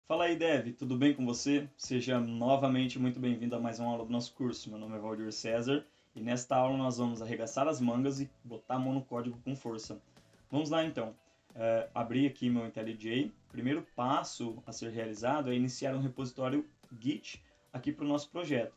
Fala aí, Dev, tudo bem com você? Seja novamente muito bem-vindo a mais uma aula do nosso curso. Meu nome é Valdir César e nesta aula nós vamos arregaçar as mangas e botar a mão no código com força. Vamos lá então. Abrir aqui meu IntelliJ. Primeiro passo a ser realizado é iniciar um repositório Git aqui para o nosso projeto.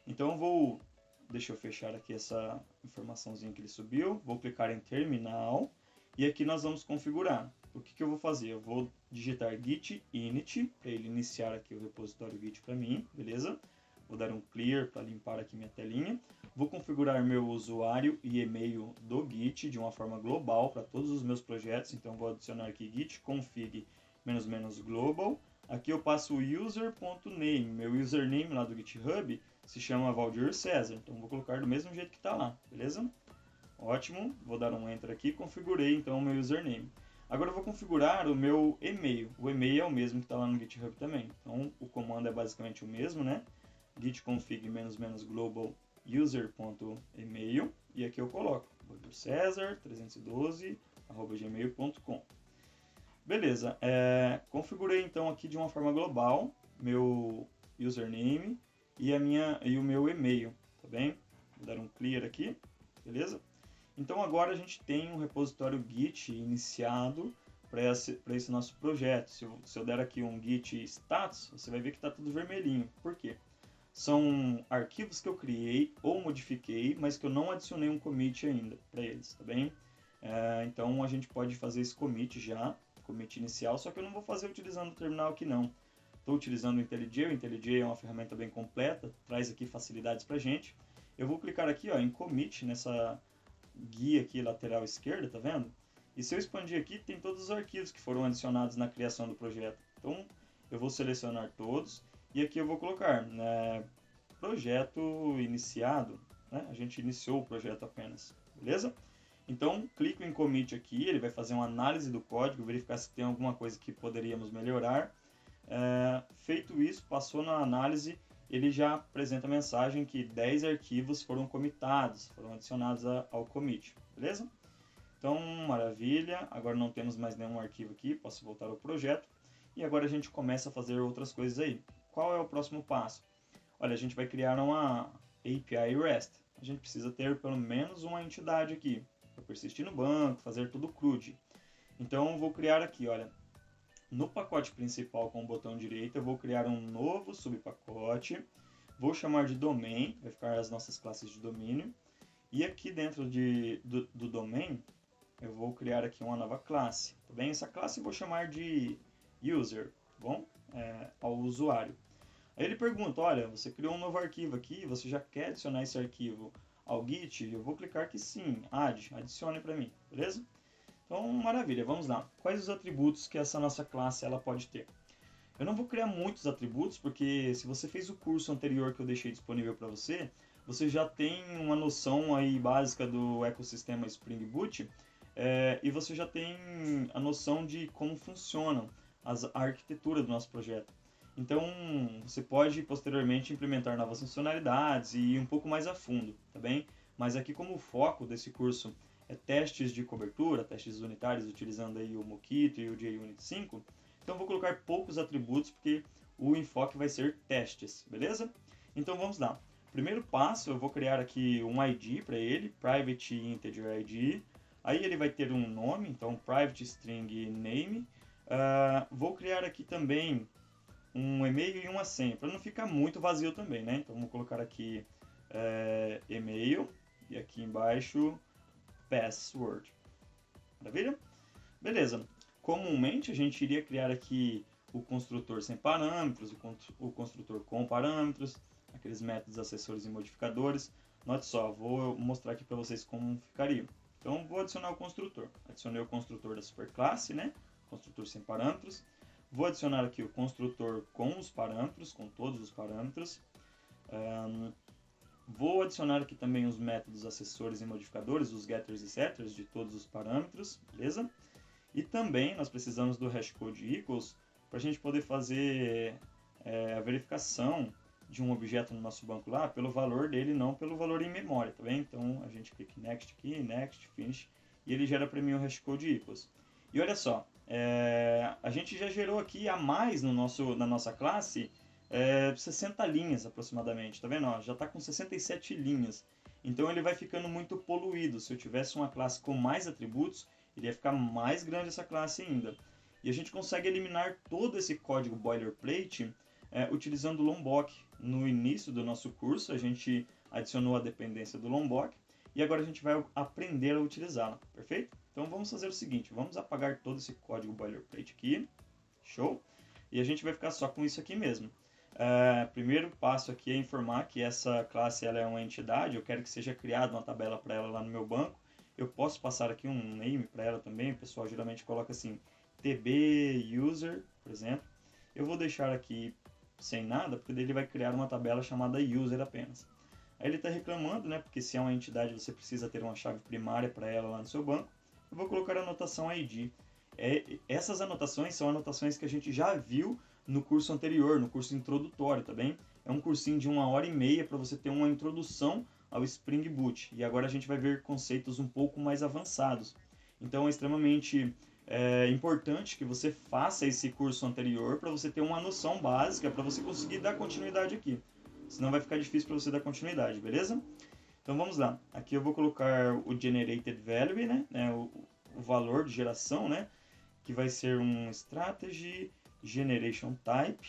Então deixa eu fechar aqui essa informaçãozinha que ele subiu, vou clicar em terminal e aqui nós vamos configurar. O que eu vou fazer? Eu vou digitar git init para ele iniciar aqui o repositório Git para mim, beleza? Vou dar um clear para limpar aqui minha telinha. Vou configurar meu usuário e e-mail do Git de uma forma global para todos os meus projetos. Então vou adicionar aqui git config --global. Aqui eu passo o user.name. Meu username lá do GitHub se chama Valdir César. Então vou colocar do mesmo jeito que está lá, beleza? Ótimo, vou dar um enter aqui, configurei então o meu username. Agora eu vou configurar o meu e-mail. O e-mail é o mesmo que está lá no GitHub também. Então o comando é basicamente o mesmo, né? Git config --global user.email e aqui eu coloco valdircesar312@gmail.com. Beleza, configurei então aqui de uma forma global meu username e o meu e-mail, tá bem? Vou dar um clear aqui, beleza? Então agora a gente tem um repositório Git iniciado para esse nosso projeto. Se eu der aqui um Git status, você vai ver que está tudo vermelhinho. Por quê? São arquivos que eu criei ou modifiquei, mas que eu não adicionei um commit ainda para eles, tá bem? Então a gente pode fazer esse commit já, commit inicial, só que eu não vou fazer utilizando o terminal aqui não. Estou utilizando o IntelliJ. O IntelliJ é uma ferramenta bem completa, traz aqui facilidades para a gente. Eu vou clicar aqui em commit, nessa guia aqui lateral esquerda, tá vendo? E se eu expandir aqui, tem todos os arquivos que foram adicionados na criação do projeto. Então eu vou selecionar todos e aqui eu vou colocar projeto iniciado, né? A gente iniciou o projeto apenas, beleza? Então clico em commit aqui, ele vai fazer uma análise do código, verificar se tem alguma coisa que poderíamos melhorar. Feito isso, passou na análise, ele já apresenta a mensagem que 10 arquivos foram commitados, foram adicionados ao commit, beleza? Então, maravilha, agora não temos mais nenhum arquivo aqui, posso voltar ao projeto. E agora a gente começa a fazer outras coisas aí. Qual é o próximo passo? Olha, a gente vai criar uma API REST. A gente precisa ter pelo menos uma entidade aqui, para persistir no banco, fazer tudo CRUD. Então, eu vou criar aqui, olha, no pacote principal com o botão direito, eu vou criar um novo subpacote, vou chamar de domain, vai ficar as nossas classes de domínio, e aqui dentro do domain, eu vou criar aqui uma nova classe, tá bem? Essa classe eu vou chamar de user, tá bom? Ao usuário. Aí ele pergunta, olha, você criou um novo arquivo aqui, você já quer adicionar esse arquivo ao Git? Eu vou clicar que sim, adicione para mim, beleza? Então, maravilha, vamos lá. Quais os atributos que essa nossa classe ela pode ter? Eu não vou criar muitos atributos, porque se você fez o curso anterior que eu deixei disponível para você, você já tem uma noção aí básica do ecossistema Spring Boot, e você já tem a noção de como funciona a arquitetura do nosso projeto. Então, você pode posteriormente implementar novas funcionalidades e ir um pouco mais a fundo, tá bem? Mas aqui como o foco desse curso é testes de cobertura, testes unitários utilizando aí o Mockito e o JUnit 5, então vou colocar poucos atributos porque o enfoque vai ser testes, beleza? Então vamos lá. Primeiro passo, eu vou criar aqui um ID para ele, Private Integer ID. Aí ele vai ter um nome, então Private String Name. Vou criar aqui também um e-mail e uma senha, para não ficar muito vazio também, né? Então vou colocar aqui e-mail e aqui embaixo password. Maravilha? Beleza. Comumente a gente iria criar aqui o construtor sem parâmetros, o construtor com parâmetros, aqueles métodos acessores e modificadores. Note só, vou mostrar aqui para vocês como ficaria. Então vou adicionar o construtor. Adicionei o construtor da superclasse, né? Construtor sem parâmetros. Vou adicionar aqui o construtor com os parâmetros, com todos os parâmetros. Vou adicionar aqui também os métodos acessores e modificadores, os getters e setters de todos os parâmetros, beleza? E também nós precisamos do hashcode equals para a gente poder fazer a verificação de um objeto no nosso banco lá pelo valor dele, não pelo valor em memória, tá bem? Então a gente clica em next aqui, next, finish, e ele gera para mim o hashcode equals. E olha só, a gente já gerou aqui a mais na nossa classe 60 linhas aproximadamente, tá vendo? Ó, já está com 67 linhas. Então ele vai ficando muito poluído. Se eu tivesse uma classe com mais atributos, iria ficar mais grande essa classe ainda. E a gente consegue eliminar todo esse código boilerplate utilizando o Lombok. No início do nosso curso, a gente adicionou a dependência do Lombok e agora a gente vai aprender a utilizá-la, perfeito? Então vamos fazer o seguinte, vamos apagar todo esse código boilerplate aqui, show? E a gente vai ficar só com isso aqui mesmo. Primeiro passo aqui é informar que essa classe ela é uma entidade, eu quero que seja criada uma tabela para ela lá no meu banco. Eu posso passar aqui um name para ela também, o pessoal geralmente coloca assim, tbuser, por exemplo. Eu vou deixar aqui sem nada, porque daí ele vai criar uma tabela chamada user apenas. Aí ele está reclamando, né, porque se é uma entidade você precisa ter uma chave primária para ela lá no seu banco. Eu vou colocar a anotação ID. Essas anotações são anotações que a gente já viu no curso anterior, no curso introdutório, tá bem? É um cursinho de 1h30 para você ter uma introdução ao Spring Boot. E agora a gente vai ver conceitos um pouco mais avançados. Então é extremamente importante que você faça esse curso anterior para você ter uma noção básica, para você conseguir dar continuidade aqui. Senão vai ficar difícil para você dar continuidade, beleza? Então vamos lá. Aqui eu vou colocar o generated value, né? O valor de geração, né? Que vai ser um strategy generation type,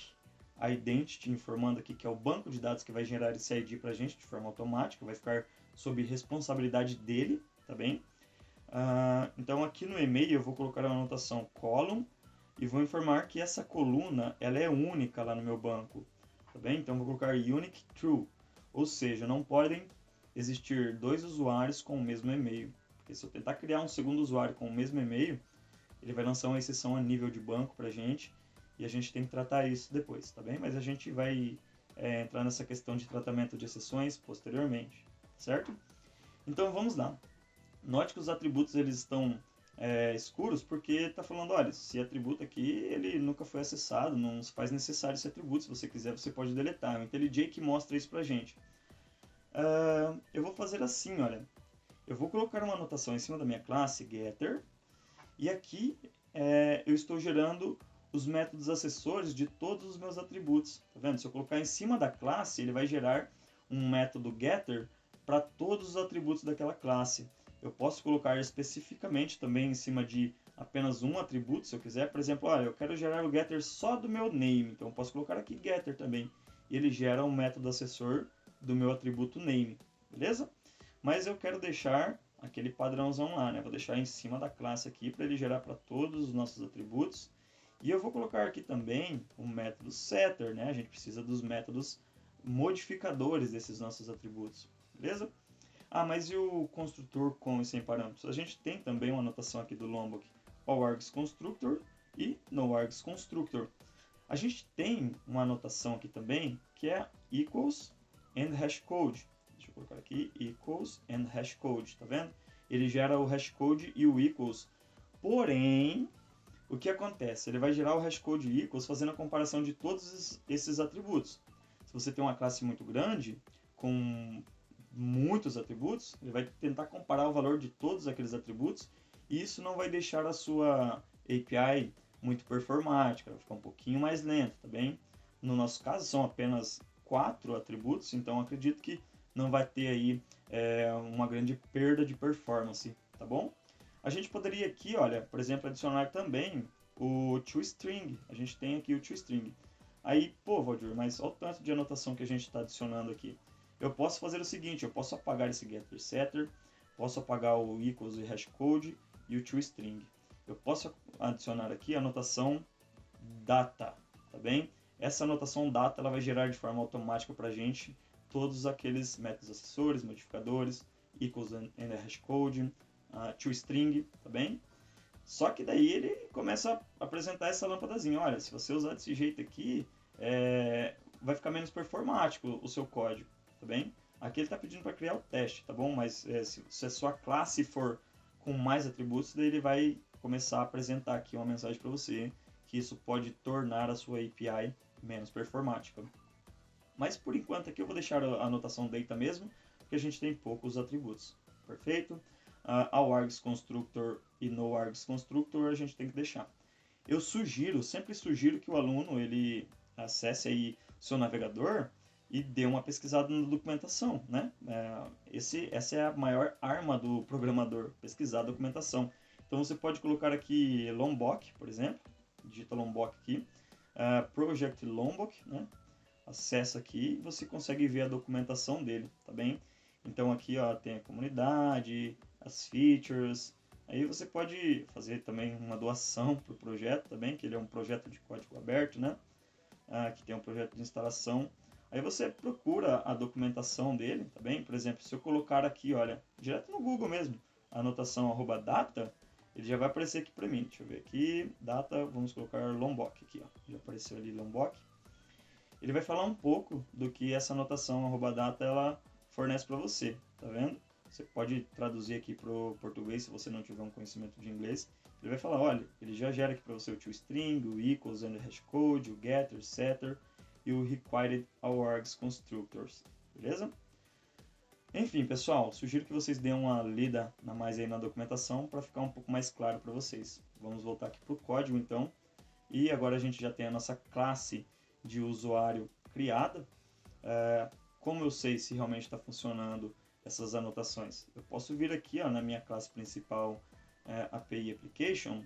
identity, informando aqui que é o banco de dados que vai gerar esse ID para a gente de forma automática, vai ficar sob responsabilidade dele, tá bem? Então aqui no e-mail eu vou colocar a anotação column e vou informar que essa coluna ela é única lá no meu banco, tá bem? Então vou colocar unique true, ou seja, não podem existir dois usuários com o mesmo e-mail, porque se eu tentar criar um segundo usuário com o mesmo e-mail, ele vai lançar uma exceção a nível de banco pra gente e a gente tem que tratar isso depois, tá bem? Mas a gente vai entrar nessa questão de tratamento de exceções posteriormente, certo? Então vamos lá. Note que os atributos eles estão escuros porque está falando, olha, esse atributo aqui ele nunca foi acessado, não se faz necessário esse atributo, se você quiser você pode deletar. O IntelliJ que mostra isso pra gente. Eu vou fazer assim, olha, eu vou colocar uma anotação em cima da minha classe getter e aqui eu estou gerando os métodos acessórios de todos os meus atributos, tá vendo? Se eu colocar em cima da classe, ele vai gerar um método getter para todos os atributos daquela classe. Eu posso colocar especificamente também em cima de apenas um atributo, se eu quiser. Por exemplo, olha, eu quero gerar o getter só do meu name, então eu posso colocar aqui getter também. E ele gera um método acessor do meu atributo name, beleza? Mas eu quero deixar aquele padrãozão lá, né? Vou deixar em cima da classe aqui para ele gerar para todos os nossos atributos. E eu vou colocar aqui também o método setter, né? A gente precisa dos métodos modificadores desses nossos atributos, beleza? Mas e o construtor com e sem parâmetros? A gente tem também uma anotação aqui do Lombok, AllArgsConstructor e NoArgsConstructor. A gente tem uma anotação aqui também que é equals and hashcode. Deixa eu colocar aqui, equals and hashcode, tá vendo? Ele gera o hashcode e o equals, porém, o que acontece? Ele vai gerar o hashcode equals fazendo a comparação de todos esses atributos. Se você tem uma classe muito grande, com muitos atributos, ele vai tentar comparar o valor de todos aqueles atributos e isso não vai deixar a sua API muito performática, vai ficar um pouquinho mais lento, tá bem? No nosso caso são apenas 4 atributos, então acredito que não vai ter aí uma grande perda de performance, tá bom? A gente poderia aqui, olha, por exemplo, adicionar também o toString. A gente tem aqui o toString. Aí, pô, Valdir, mas olha o tanto de anotação que a gente está adicionando aqui. Eu posso fazer o seguinte, eu posso apagar esse getter setter, posso apagar o equals e hashcode e o toString. Eu posso adicionar aqui a anotação data, tá bem? Essa anotação data ela vai gerar de forma automática para a gente todos aqueles métodos acessórios, modificadores, equals and hashcode, toString, tá bem? Só que daí ele começa a apresentar essa lâmpadazinha, olha, se você usar desse jeito aqui, vai ficar menos performático o seu código, tá bem? Aqui ele está pedindo para criar o teste, tá bom? Mas se a sua classe for com mais atributos, daí ele vai começar a apresentar aqui uma mensagem para você que isso pode tornar a sua API menos performática. Mas por enquanto aqui eu vou deixar a anotação data mesmo, porque a gente tem poucos atributos, perfeito? AllArgsConstructor e NoArgsConstructor a gente tem que deixar. eu sempre sugiro que o aluno ele acesse aí o seu navegador e dê uma pesquisada na documentação, né? Essa é a maior arma do programador, pesquisar a documentação. Então você pode colocar aqui Lombok, por exemplo, digita Lombok aqui, Project Lombok, né? Acessa aqui e você consegue ver a documentação dele, tá bem? Então aqui ó, tem a comunidade, as features, aí você pode fazer também uma doação para o projeto, tá bem? Que ele é um projeto de código aberto, né? Que tem um projeto de instalação. Aí você procura a documentação dele, tá bem? Por exemplo, se eu colocar aqui, olha, direto no Google mesmo, a anotação @data, ele já vai aparecer aqui para mim. Deixa eu ver aqui, data, vamos colocar Lombok aqui, ó. Já apareceu ali Lombok. Ele vai falar um pouco do que essa anotação @data ela fornece para você, tá vendo? Você pode traduzir aqui para o português se você não tiver um conhecimento de inglês. Ele vai falar, olha, ele já gera aqui para você o toString, o equals and hashcode, o getter, setter e o required args constructors, beleza? Enfim, pessoal, sugiro que vocês deem uma lida a mais aí na documentação para ficar um pouco mais claro para vocês. Vamos voltar aqui para o código então. E agora a gente já tem a nossa classe de usuário criada. Como eu sei se realmente está funcionando essas anotações? Eu posso vir aqui ó, na minha classe principal API Application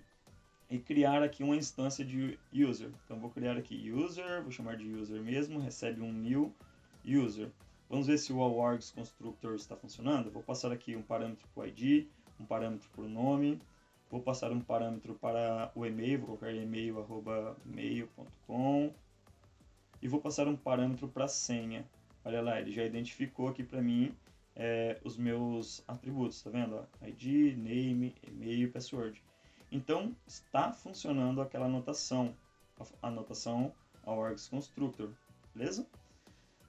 e criar aqui uma instância de user. Então vou criar aqui user, vou chamar de user mesmo, recebe um new user. Vamos ver se o args constructor está funcionando. Vou passar aqui um parâmetro para o ID, um parâmetro para o nome, vou passar um parâmetro para o e-mail, vou colocar e-mail@mail.com e vou passar um parâmetro para a senha. Olha lá, ele já identificou aqui para mim os meus atributos, tá vendo? Ó, ID, name, e-mail, password. Então, está funcionando aquela anotação, a anotação args constructor, beleza?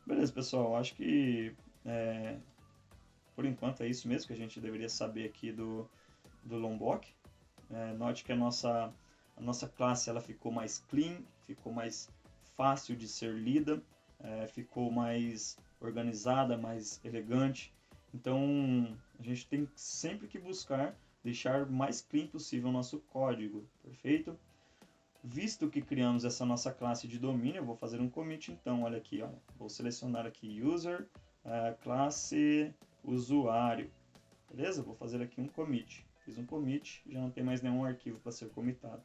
Beleza, pessoal, acho que por enquanto é isso mesmo que a gente deveria saber aqui do Lombok. Note que a nossa classe ela ficou mais clean, ficou mais fácil de ser lida, ficou mais organizada, mais elegante. Então, a gente tem sempre que buscar deixar o mais clean possível o nosso código, perfeito? Visto que criamos essa nossa classe de domínio, eu vou fazer um commit então, olha aqui, ó. Vou selecionar aqui user, classe usuário, beleza? Vou fazer aqui um commit. Fiz um commit, já não tem mais nenhum arquivo para ser comitado.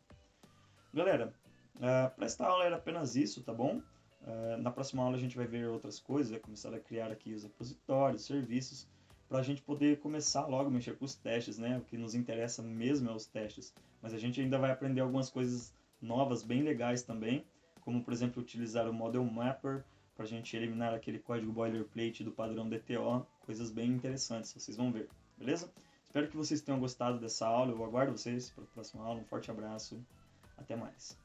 Galera, para esta aula era apenas isso, tá bom? Na próxima aula a gente vai ver outras coisas, vai começar a criar aqui os repositórios, serviços, para a gente poder começar logo a mexer com os testes, né? O que nos interessa mesmo é os testes, mas a gente ainda vai aprender algumas coisas novas, bem legais também, como por exemplo utilizar o Model Mapper para a gente eliminar aquele código boilerplate do padrão DTO, coisas bem interessantes, vocês vão ver, beleza? Espero que vocês tenham gostado dessa aula, eu aguardo vocês para a próxima aula, um forte abraço, até mais.